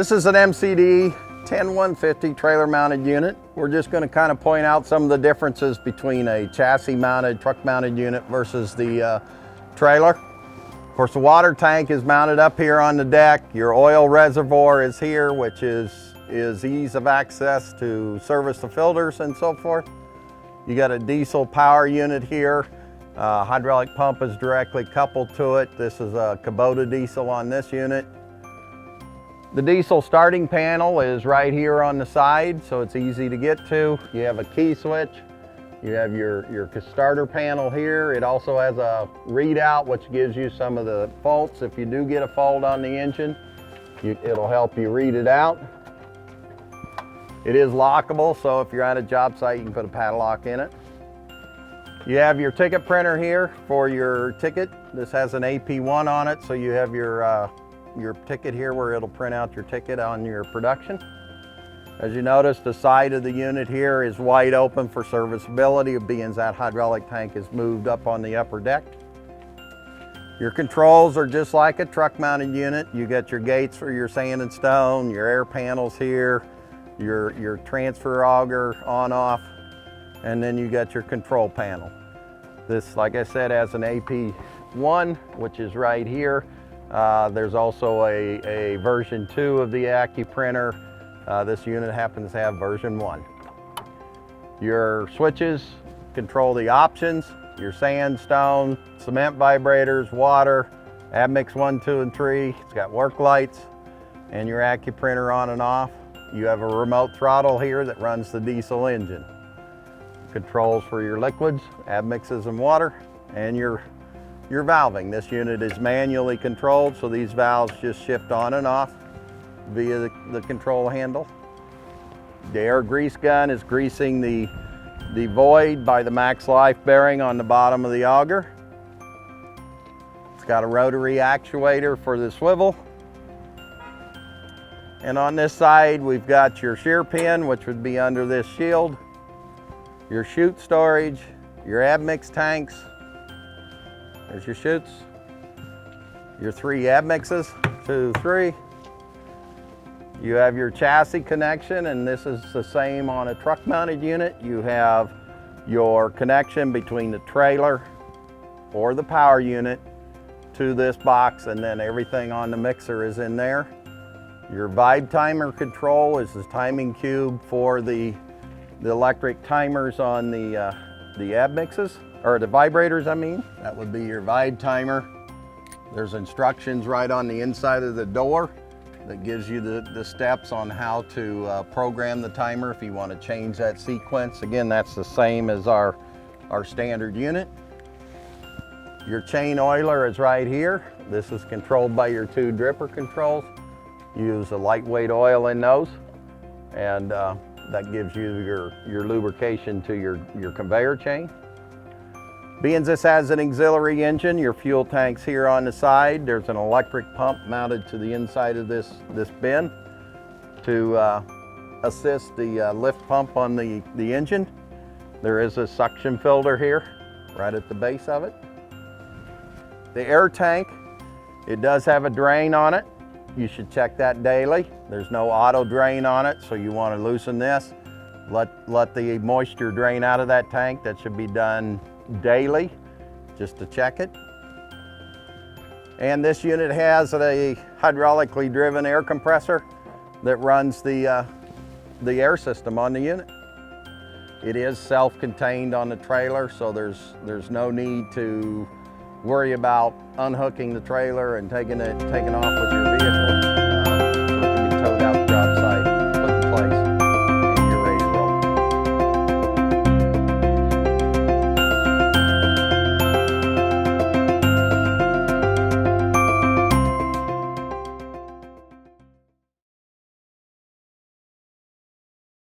This is an MCD 10150 trailer mounted unit. We're just going to kind of point out some of the differences between a chassis mounted, truck mounted unit versus the trailer. Of course, the water tank is mounted up here on the deck. Your oil reservoir is here, which is ease of access to service the filters and so forth. You got a diesel power unit here. Hydraulic pump is directly coupled to it. This is a Kubota diesel on this unit. The diesel starting panel is right here on the side, so it's easy to get to. You have a key switch. You have your starter panel here. It also has a readout, which gives you some of the faults. If you do get a fault on the engine, it'll help you read it out. It is lockable, so if you're at a job site, you can put a padlock in it. You have your ticket printer here for your ticket. This has an AP1 on it, so you have your ticket here where it'll print out your ticket on your production. As you notice, the side of the unit here is wide open for serviceability, being that hydraulic tank is moved up on the upper deck. Your controls are just like a truck mounted unit. You got your gates for your sand and stone, your air panels here, your transfer auger on off, and then you got your control panel. This, like I said, has an AP1, which is right here. There's also a version 2 of the AccuPrinter. This unit happens to have version 1. Your switches control the options, your sandstone, cement vibrators, water, Admix 1, 2, and 3. It's got work lights and your AccuPrinter on and off. You have a remote throttle here that runs the diesel engine. Controls for your liquids, admixes, and water, and your valving. This unit is manually controlled, so these valves just shift on and off via the control handle. The air grease gun is greasing the void by the max life bearing on the bottom of the auger. It's got a rotary actuator for the swivel. And on this side, we've got your shear pin, which would be under this shield, your chute storage, your admix tanks. There's your chutes, your 3 admixes, 2, 3. You have your chassis connection, and this is the same on a truck mounted unit. You have your connection between the trailer or the power unit to this box, and then everything on the mixer is in there. Your vibe timer control is the timing cube for the electric timers on the admixes, or the vibrators, I mean. That would be your vibe timer. There's instructions right on the inside of the door that gives you the steps on how to program the timer if you want to change that sequence. Again, that's the same as our standard unit. Your chain oiler is right here. This is controlled by your 2 dripper controls. Use a lightweight oil in those, and that gives you your lubrication to your conveyor chain. Being this has an auxiliary engine, your fuel tank's here on the side. There's an electric pump mounted to the inside of this bin to assist the lift pump on the engine. There is a suction filter here right at the base of it. The air tank, it does have a drain on it. You should check that daily. There's no auto drain on it, so you want to loosen this. Let the moisture drain out of that tank. That should be done daily, just to check it. And this unit has a hydraulically driven air compressor that runs the air system on the unit. It is self-contained on the trailer, so there's no need to worry about unhooking the trailer and taking off with your vehicle.